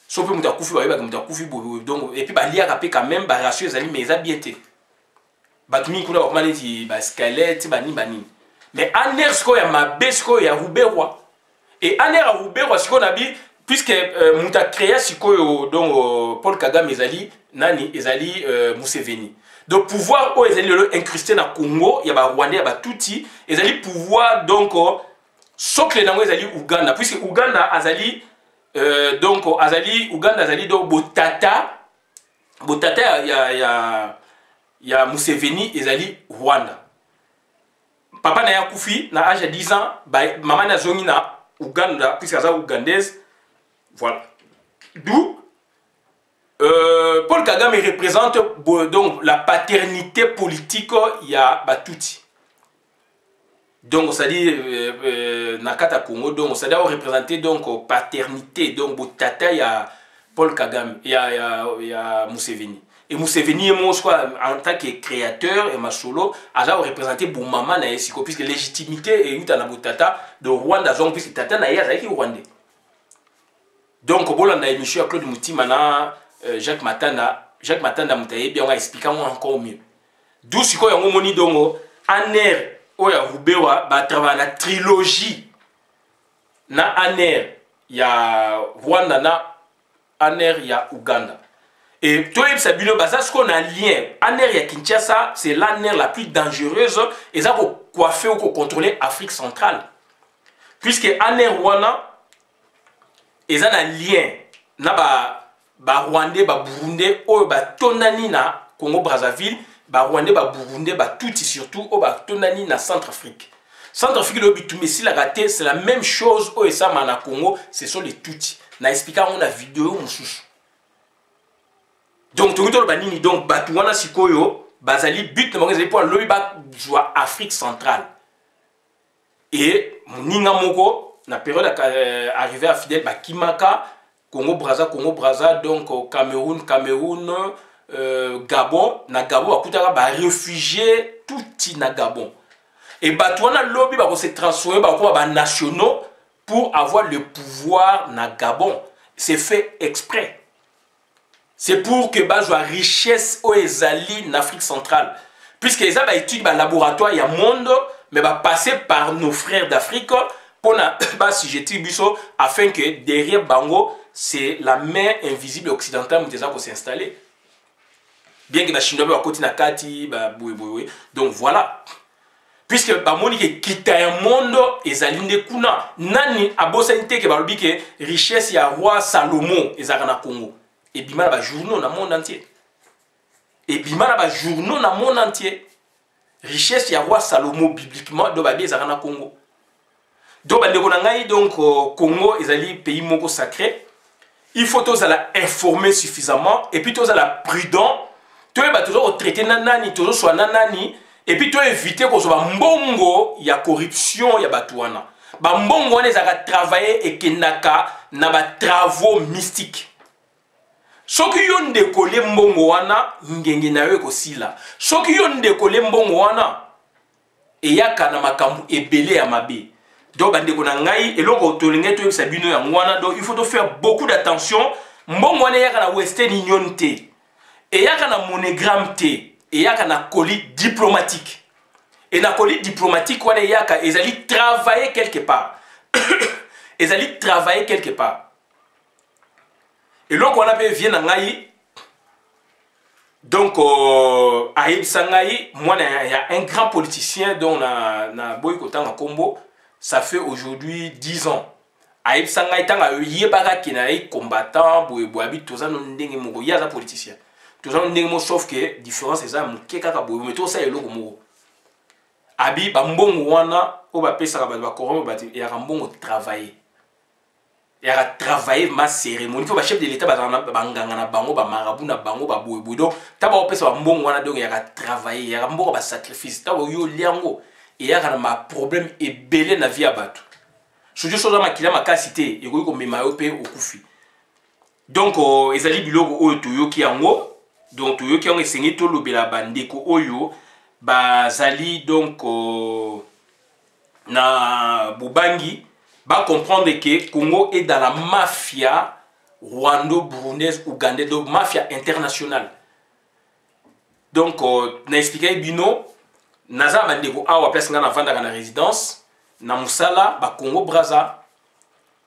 so pe muta kufi ba yebi muta kufi donc et puis ba liaka pe quand même ba ratio ezali mais eza bien te batu mi kuna ba komani ba squelette ba ni mais aner sko ya mabe sko ya Roubaix et aner ya Roubaix sko na bi puisque muta créé sikoyo donc Paul Kagame ezali Museveni. Donc pouvoir ezali le incrusté na Congo ya ba Rwandais ya ba tuti ezali pouvoir donc socle nango ezali Uganda puisque Uganda azali donc Uganda azali donc botata ya Museveni ezali Rwanda. Papa na ya kufi na âge de 10 ans maman na zongi na Uganda puisque aza ougandaise. Voilà. D'où Paul Kagame représente donc la paternité politique ya Batuti. donc ça dit nakata Congo donc ça doit représenter donc paternité donc tata ya Paul Kagame ya Museveni et Museveni moi je crois en tant que créateur et masolo a représenter bon maman na esiko puisque légitimité et uta na botata de Rwanda donc puisque tata na ya qui rwandais donc bolanda émission à Claude Mutima na Jacques Matanda mutaye bien on va expliquer encore mieux d'où siko yango moni dongo aner oya rubewa ba travailler la trilogie na aner ya Rwanda na aner ya Uganda et toi ça bino basa ce qu'on a lien aner ya Kinshasa c'est l'aner la plus dangereuse et ça pour coiffer ou pour contrôler Afrique centrale puisque aner Rwanda et ça a lien na ba Rwandais ba Burundais o ba tonani na Congo Brazzaville ba Rwandais ba Burundais ba touti surtout o ba tonani na Centrafrique. Centrafrique le bitumé si la raté c'est la même chose au ça na Congo, ce sont les touti. Na expliquer on a vidéo mususu. Donc tout le banini donc batuana sikoyo bazali but na bazali pour le ba joie Afrique centrale. Et moninga moko na période arrivé à Fidel ba Kimaka Congo Brazza donc Cameroun Gabon na Gabon bakutaka ba réfugié touti na Gabon et batouana lobby ba se transformer ba nationaux pour avoir le pouvoir na Gabon c'est fait exprès c'est pour que ba joie richesse o ezali na Afrique centrale puisque ça ba étude ba laboratoire ya monde mais va passer par nos frères d'Afrique pour na ba sujeter biso afin que derrière bango c'est la main invisible occidentale qui va s'installer. Bien que les Chinois soient à côté de Kati, donc voilà. Puisque Monique quitte un monde, et Zalinde Kuna, Nani a bossé que richesse ya roi Salomon, et Zarana Congo. Et Bima ba journaux dans le monde entier. Et Bima ba journaux dans le monde entier. Richesse ya roi Salomon bibliquement, donc ba Zarana Congo. Donc Congo, ils allaient pays moko sacré. Il faut tous la informer suffisamment et puis tous la prudent. Tu vas toujours traiter nanani, toujours soit nanani et puis tu vas éviter que soit mbongo, il y a corruption, il y a batouana. Ba mbongo les a travaillé et kenaka na ba travaux mystiques. Ce qui yon décollé mbongo wana ngenge na yo ko sila. Ce qui yon décollé mbongo wana et ya kana makambu ebele ya mabe. Donc, il faut faire beaucoup d'attention. Mbongo il y a Western Union et il y a monogramme et il y a colis diplomatique. Et dans colis diplomatique, il y a travailler quelque part. Ils allaient travailler quelque part. Et donc, on a vu donc, Aïb Sangaï, moi, il y a un grand politicien dont on a boycotté en Combo. Ça fait aujourd'hui 10 ans. Aïb Sangaï tanga yebaka kinaï combattant boyebi toza no ndenge moko ya za politicien. Toza no ndenge mo sauf que différence c'est ça mukeka ka boyebi to ça eloko moko. Abi ba mbongo wana o ba pesa ka ba koroma ba ya mbongo travailler. Ya travailler ma cérémonie faut ba chef de l'état ba nganga na bango ba marabu na bango ba boyebi donc ta ba pesa ba mbongo wana donc ya travailler ya mbongo ba sacrifice ta yo liango. Et il y a un problème et belé na vie à battre. Je dis chose ma kila ma cité et ko mema yo pe okufi. Donc ezali biloko oyo toyoki yango donc toyoki yango esengi to lobela bandeko oyo bazali donc na Bubangi ba comprendre que Congo est dans la mafia rwando-burundaise ougandaise donc mafia internationale. Donc na expliquer bino naza bandeko awa place nga na vanda na résidence na musala ba Congo Brazza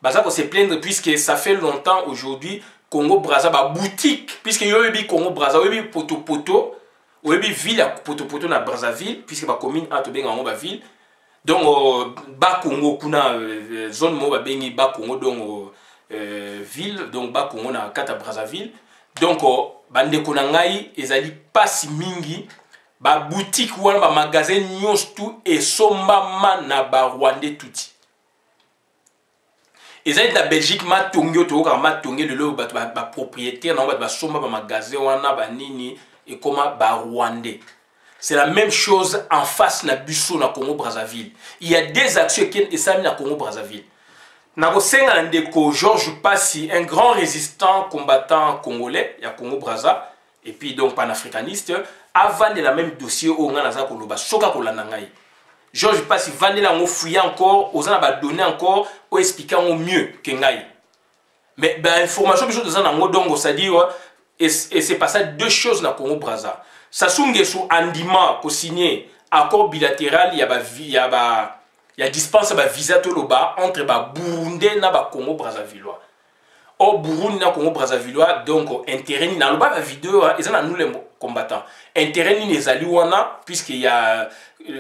baza ko se plaindre puisque ça fait longtemps aujourd'hui Congo Brazza ba boutique puisque yobi Congo Brazza yobi poto yobi ville poto na Brazzaville puisque ba commune a to benga ba ville donc ba Congo kuna zone mo ba bengi ba Congo donc ville donc ba Congo na kata Brazzaville donc bandeko na ngai ezali pasi mingi ba boutique wana ba magasin nyos tout et somba na ba Rwandais touti. Ezali na Belgique ma tongyo to ka ma tongé le lo ba propriétaire na ba somba ba magasin wana ba nini et comment ba Rwandais. C'est la même chose en face na biso na Congo Brazzaville. Il y a des actions qui sont na Congo Brazzaville. Nakosenga ndeko Georges Passy, un grand résistant combattant congolais, il y a Congo Brazza, et puis donc panafricaniste, a vendu la même dossier au Nganaza Koloba, Soka Kolanangai. Georges Passy vendu la fouillé encore, aux a donné encore, ou expliquer au mieux que Ngai. Mais ben information que je donne en Ngodongo, c'est-à-dire, et c'est pas ça deux choses na Congo Brazza. Sassou Nguesso Andima pour signer accord bilatéral, il y a dispense ba visa toloba entre ba Burundi na ba Congo Brazzavillois. Au Burundi na Congo Brazzavillois donc intérêt ni na loba ba vidéo ils ont nous les combattants. Intérêt ni les aliwana puisqu'il y a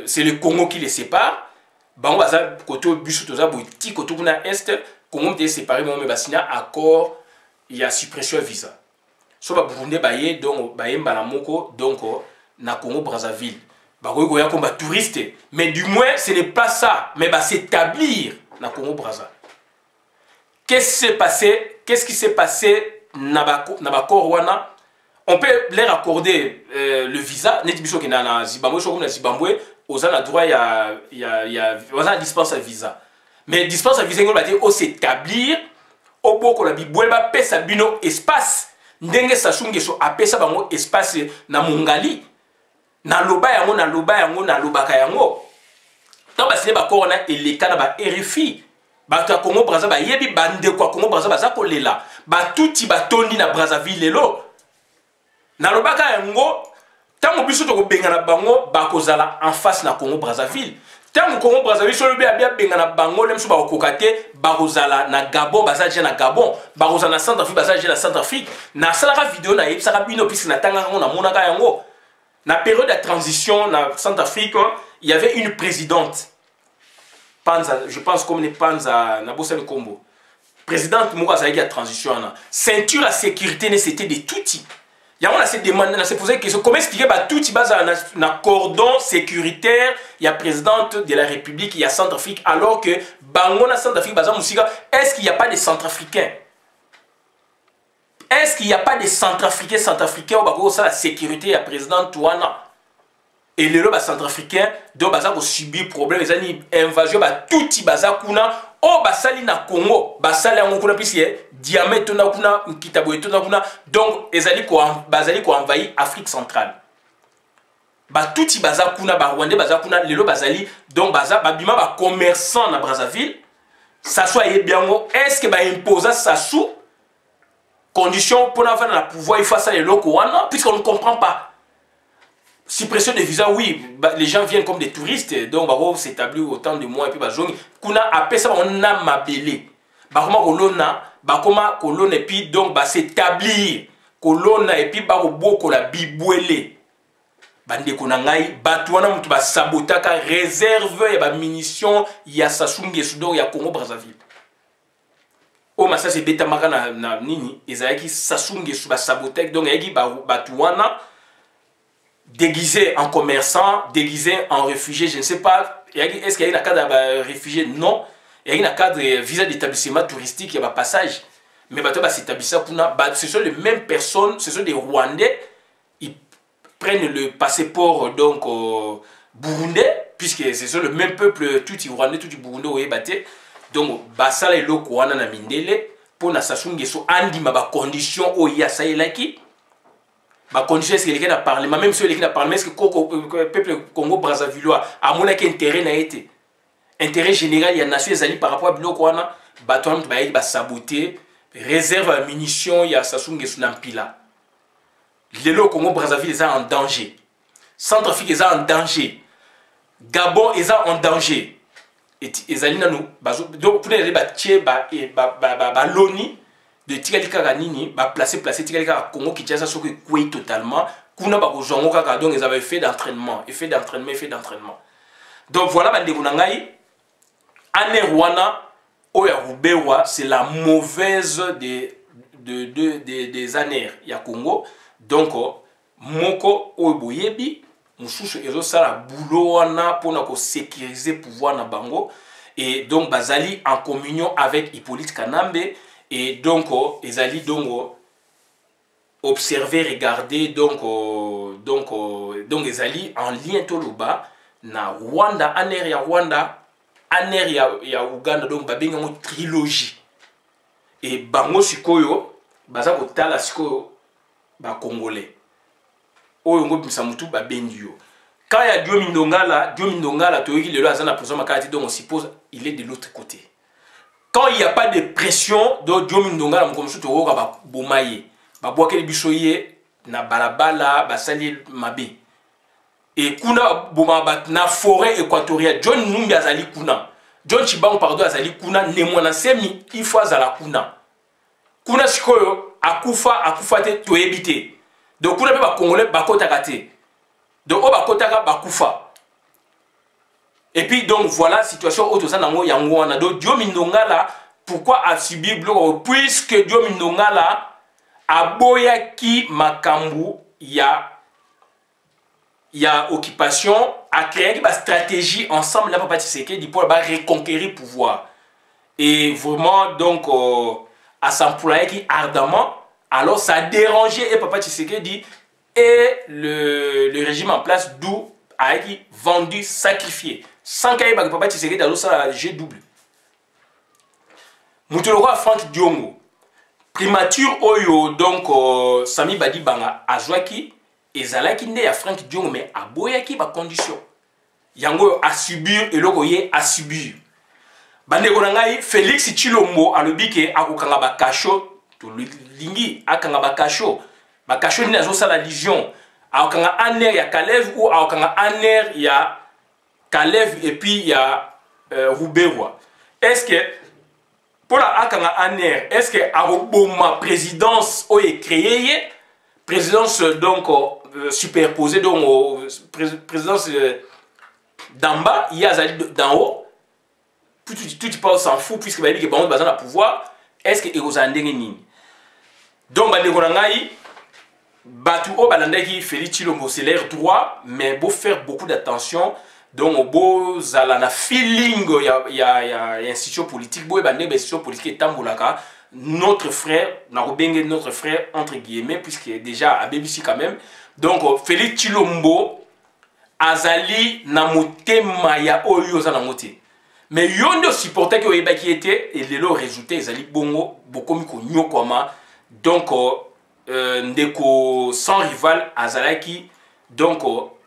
c'est le Congo qui les sépare. Bango baza côté busu toza boiti côté kuna est Congo est séparé mais ba signer accord il y a suppression visa. So ba Burundi baye donc baye mbala moko donc na Congo Brazzaville. Bakoy comme touriste, mais du moins ce n'est pas ça, mais bah s'établir na Congo Brazza. Qu'est-ce qui s'est passé na Rwanda? On peut leur accorder le visa, net biso ki na Zimbabwe, so comme na Zimbabwe, aux a droit aux a dispense à visa. Mais dispense à visa ngol ba au s'établir au boko la bibweba pesa bino espace. Ndenge Sassou Nguesso apesa bango espace na Mongali. Na loba lobaka yango. Tant basine ba korona eleka na ba RFI. Ba ta Congo Brazza ba yebi bande kwa Congo Brazza baza kolela. Ba tuti batondi na Brazzaville lelo. Na lobaka yango tango biso to ko benga na bango ba kozala en face na Congo Brazzaville. Tango Congo Brazzaville so lobi abia benga na bango lemso ba kokate ba kozala na Gabon baza je na Gabon, ba kozala na Centrafrique baza je na Centrafrique. Na sala vidéo na yebisa ka bino pisi na tanga ngo na monaka yango. Na période de transition na Centrafrique, il y avait une présidente. Panza, je pense comme les Panza, na bossa le combo. Présidente Moura Zaïga transition na. Ceinture à sécurité c'était des touti. Il y a on a se demandé, on a se posé la question comment expliquer bah touti base na cordon sécuritaire, il y a présidente de la République, il y a Centrafrique alors que bango na Centrafrique baza musika, est-ce qu'il n'y a pas de Centrafricains? Est-ce qu'il n'y a pas de centrafricains au Bago, ça la sécurité à président Touana? Et les lois centrafricains, donc baza ko subir problème, les ani invasion ba touti baza kuna, o basali na Congo, basali en kuna puisque diamètre na kuna, kitabo na kuna, donc ezali ko bazali ko envahir Afrique centrale. Ba touti baza kuna, ba Rwandais baza kuna, les lois bazali, donc baza ba bima ba commerçant na Brazzaville, ça soit bien, est-ce que ba imposa Sassou? Condition pour avoir le pouvoir, il faut ça les locaux, puisqu'on ne comprend pas. Suppression des visas, oui, bah, les gens viennent comme des touristes, donc bah, s'établir autant de mois et puis bah, qu'on a appelé ça, on a mabélé. Bah, comment colonna, bah, comment colonne et puis donc bah, s'établir, colonna et puis bah, au beau qu'on a bibouélé. Bande konangai, batouana mutu ba sabotaka, réserve, et bah, munitions, il y a Sassou Nguesso, il y a Congo Brazzaville. Oh, mais ça c'est bêta marana na nini, ezaki Sassou Nguesso ba sabotek donc yaki batouana déguisé en commerçant, déguisé en réfugié, je ne sais pas, est-ce qu'il y a un cadre de réfugié? Non, il y a un cadre de visa d'établissement touristique, il y a un passage, mais ce sont les mêmes personnes, ce sont des Rwandais, ils prennent le passeport donc burundais, puisque ce sont le même peuple, tout les Rwandais, tout les Burundais où ils battent. Donc, basala et loko wana na mindele pour na Sassou Nguesso andi ma ba condition o ya sa elaki ba condition est-ce que quelqu'un a parlé même si quelqu'un a parlé est-ce que le peuple Congo Brazzavillois a mon intérêt na été intérêt général il y a nation ezali par rapport à biloko wana baton ba saboter réserve à munitions il y a Sassou Nguesso na mpila lelo Congo Brazzaville est en danger, Centrafrique est en danger, Gabon est en danger. Et ezali nanu donc pour les batie ba loni de tikalika kanini ba placer tikalika Congo Kinshasa soko kwei totalement kuna ba ko zongo kaka donc ils avaient fait d'entraînement donc voilà bande kunangai ane Rwanda oya Rubewa c'est la mauvaise des années ya Congo donc moko oboyebi mususu ezo sala boulot wana pona ko sécuriser pouvoir na bango et donc bazali en communion avec Hippolyte Kanambe et donc ezali donc observer, regarder, donc ezali en lien tout le bas na Rwanda, aner ya Rwanda, aner ya Uganda, donc babenga mo trilogie. Et bango sikoyo, baza kotala sikoyo ba Congolais. Oyo ngo bimisa mutu ba bendio. Quand il y a Dio Mindongala, toyoki lelo azana prison makati, donc on suppose il est de l'autre côté. Quand il n'y a pas de pression, donc Dio Mindongala mkomusu toyoka ba bomaye. Ba boakeli bisoye na balabala basali mabe. Et kuna boma bat na forêt équatoriale. John Numbi azali kuna. John Chibango pardon azali kuna ne mwana semi ifwa azala kuna. Kuna sikoyo akufa te toyebite. Donc kuna pe ba Congolais bakotaka te. Donc on bakotaka bakufa. Et puis donc voilà situation auto ça nango yango wana. Donc Dio Mindongala pourquoi a subi bloc puisque Dio Mindongala aboyaki makambu ya occupation a créé une stratégie ensemble là Papa Tshisekedi pour reconquérir pouvoir et vraiment donc à s'employer ardemment. Alors ça a dérangé et Papa Tshisekedi et le régime en place d'où a été vendu, sacrifié sans qu'il y ait Papa Tshisekedi alors ça G double. Moutolora Franck Diongo primature oyo donc Sami Badi Banga azwaki ezalaki nde ya Franck Diongo mais aboyaki ba condition yango a subir eloko ye a subir bandeko na ngai Félix Tshilombo alobike akokanga ba kasho to lingi akanga ba kasho ni azo la Légion akokanga aner ya Kalev ou akokanga aner ya Kalev et puis ya Ruberwa. Est-ce que pour la akanga aner, est-ce que aroboma présidence o est créée, présidence donc superposée donc présidence d'en bas, il y a d'en haut, tout tu parles s'en fout puisque bah dit que bon besoin de pouvoir, est-ce que erosandenge nini? Donc bah ndekonangai batu o balandaki Félix Tshilombo c'est l'air droit mais beau faire beaucoup d'attention. Donc, beau zala feeling ya institution politique, beau eba nebe institution politique tambolaka notre frère, notre frère entre guillemets puisque déjà à BBC quand même. Donc Félix Tshilombo azali na motema ya oyo za na moté. Mais yondo supporter que eba qui était et le résultat ezali bongo bokomi ko nyokoma. Donc ndeko sans rival azalaki donc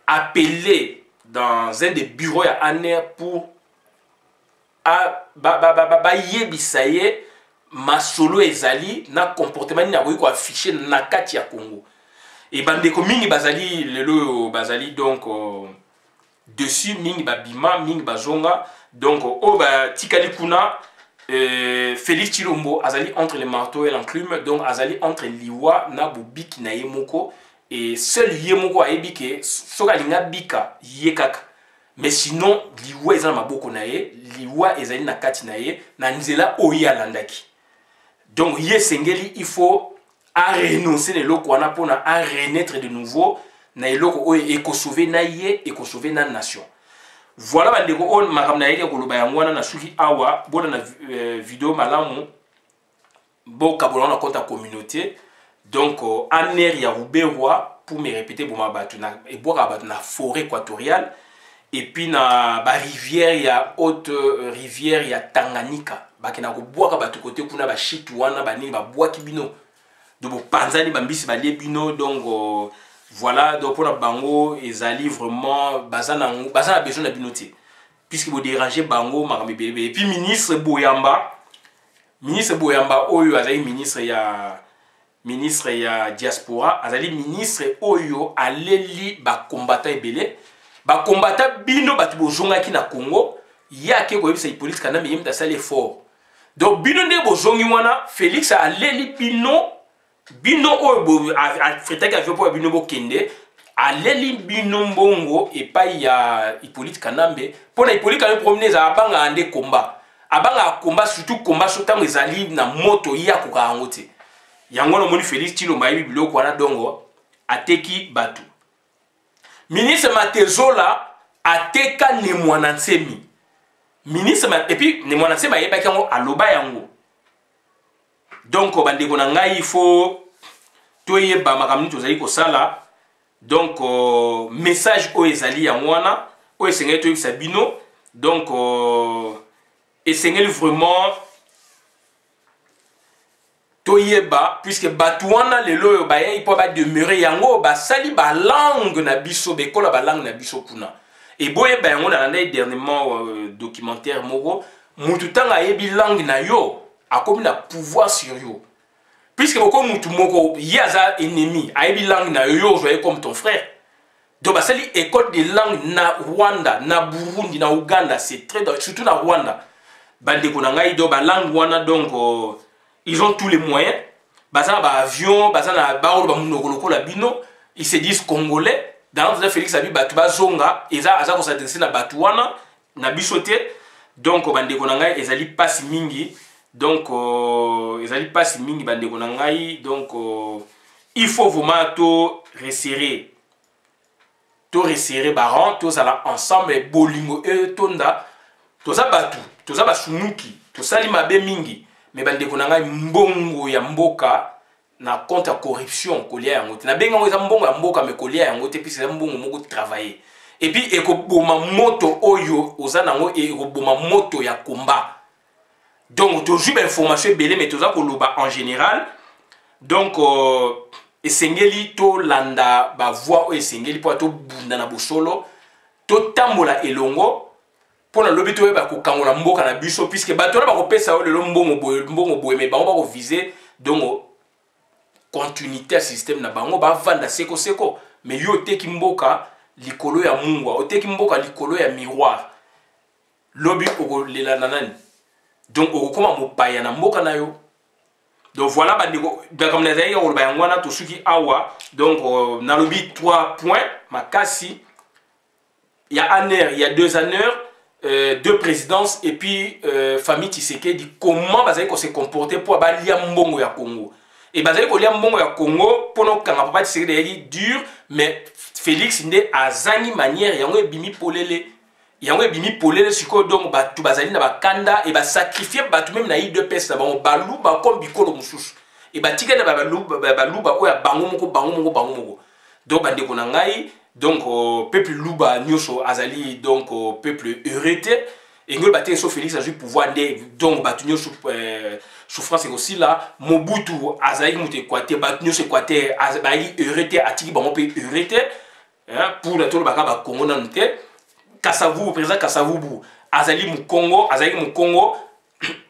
appelé dans un des bureaux à Aner pour yebisaye masolo ezali na comportement na ko afficher na kati ya Congo et bandeko mingi bazali lelo bazali donc dessus mingi babima mingi bazonga donc o ba tikali kuna Félix Tshilombo azali entre les marteaux et l'enclume donc azali entre liwa na bobiki na yemoko. Et seul yemoko a ebike soka linga bika yekaka mais sinon liwa ezana maboko na ye liwa ezali na kati na ye na nzela oya landaki donc ye sengeli il faut à renoncer les loko wana pona à renaître de nouveau na eloko oyo ekosauver na ye ekosauver na nation. Voilà bandeko on makamna yeke koloba yango wana na suki awa bona na vidéo malamu bo kabola na compte communauté. Donc, aner ya Ruberwa, pour me répéter, bon, et boire na forêt équatoriale, et puis na ba rivière ya haute rivière ya Tanganyika, ba kena ko boire ba côté kuna ba chitouana ba ni ba bois kibino, donc panzani ba mbisi ba lebino, donc voilà, donc pour la bango ezali vraiment bazana besoin de binoté, puisque vous dérangez bango marami bébé, et puis ministre Boyamba oyo azali ministre ya diaspora azali ministre oyo aleli ba combattant ebele ba combattant bino batu bozongaki na Congo yake ko yebisa politique na miyemta sale fort donc bino nde bozongi wana Félix aleli bino oyo bo afretaki avio po bino bokende aleli bino mbongo epai ya Hippolyte Kanambe pona Hippolyte Kanambe promener abanga ande combat surtout combat sotango ezali na moto ya koka ngote yango no moni Félix Tshilombo ayebi biloko wana dongo ateki batu ministre Matezola ateka ne mwana nsemi ministre et puis ne mwana nsemi ayebaki yango aloba yango donc bandeko na ngai il faut toyeba makamni tozali kosala. Donc message o ezali ya mwana o esengeli toyebisa bino. Donc esengeli vraiment toyeba puisque batu wana lelo oyo bayei mpo bademeurer yango basali balangue na biso bekola balangue na biso kuna. Et boyeba yango na nandai dernièrement documentaire moko mutu tanga ayebi langue na yo akomi na pouvoir sur yo. Puisque beaucoup mutu moko yaza ennemi ayebi langue na yo yo joye comme ton frère. Donc basali école de langue na Rwanda, na Burundi, na Uganda, c'est très surtout na Rwanda. Bandeko na ngai do ba langue wana donc ils ont tous les moyens. Bazana ba avion, bazana ba olo ba munoko la bino, ils se disent congolais. Dans le Félix abi batu ba zonga, eza aza ko s'adresser na batu wana na bisote. Donc bandeko na ngai ezali passe mingi. Donc ezali passe mingi bandeko na ngai. Donc il faut vraiment to resserrer. To resserrer baran, to sala ensemble bolingo e tonda. To za batu, to za basumuki, to sali mabe mingi. Mais bandeko na ngai mbongo ya mboka na compte ya corruption kolia yango te. Na benga ngo eza mbongo ya mboka me kolia yango te puis eza mbongo moko travailler. Et puis ekoboma moto oyo oza nango ekoboma moto ya combat. Donc toujours information belé mais toza koloba en général. Donc esengeli to landa ba voix o esengeli po to bunda na bosolo to tambola elongo pour le lobby to ba ko kangola mboka na biso puisque bato na ba ko pesa o le mbongo boye mais bango ba ko viser donc continuité système na bango ba vanda seko seko mais yo teki mboka likolo ya mungwa o teki mboka likolo ya miroir lobby o lela nanani donc o koma mopaya na mboka na yo. Donc voilà, comme les aïeux, on a tout ce qui awa. Donc, on a le 3 points. Makasi, il y a un heure, il y a 2 heures, 2 présidences, et puis famille Tshisekedi dit comment Bazaï se comporter pour aller à Mbongo ya Congo. Et Bazaï ko lia Mbongo ya Congo, pour nous, quand papa Tshisekedi dit dur, mais Félix n'est à zani manière, il y a un bimi polele. Yango bimi polele siko donc batu bazali na bakanda et ba sacrifier batu même na i deux pesa ba balu ba comme bikolo mususu et ba tika na balu ba oya bango moko donc bandeko na ngai donc peuple luba nyoso azali donc peuple hérité et ngol baté so Félix a eu pouvoir donc batu nyoso souffrance aussi là Mobutu azali muté kwate batu nyoso kwate azali hérité atiki bango pe hérité hein pour la tolo baka ba Congo na nté Kasavu, président Kasavubu, Azali Mukongo,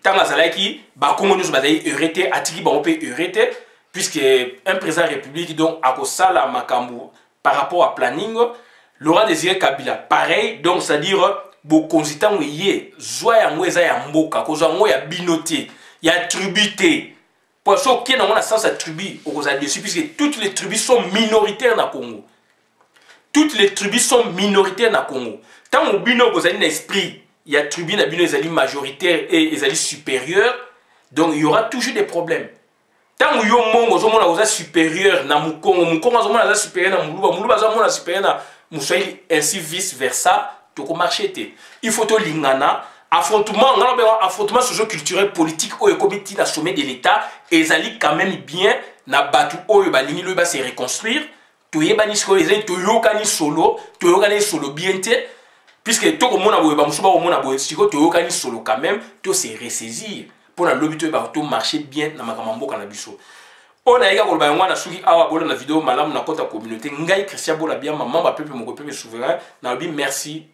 tant Azalaki, Bakongo nous bazali hérité, Atiki Bamopé hérité, puisque un président république donc à Kosala Makambu par rapport à planning, Laurent Désiré Kabila, pareil, donc c'est-à-dire, Bokonzitan yé, Zoya Mweza ya Mboka, Kozango ya Binoté, ya Tribité, pour ceux qui n'ont pas sens à tribu, puisque toutes les tribus sont minoritaires dans le Congo. Toutes les tribus sont minoritaires dans le Congo. Tant que bino vous avez un esprit, il y a tribu na bino ils majoritaire et ils supérieur, donc il y aura toujours des problèmes. Tant que yo mongo zo mona vous supérieur na mukongo, mukongo zo mona supérieur na muluba, muluba zo mona supérieur na muswahili ainsi vice versa, to ko marcher té. Il faut to lingana affrontement, on a affrontement socio-culturel politique au comité na sommet de l'état et ils quand même bien na batu oyo ba lingi lo ba se reconstruire. Toyebani siko ezali toyokani solo bien te puisque to komona boye ba musuba komona boye siko toyokani solo quand même to se ressaisir pour na lobby to ba to marcher bien na makamamboka na biso on a ega ko ba ngwana suki awa bola na vidéo malamu na kota communauté ngai Christian Bola bien maman ba peuple mon peuple souverain na bi merci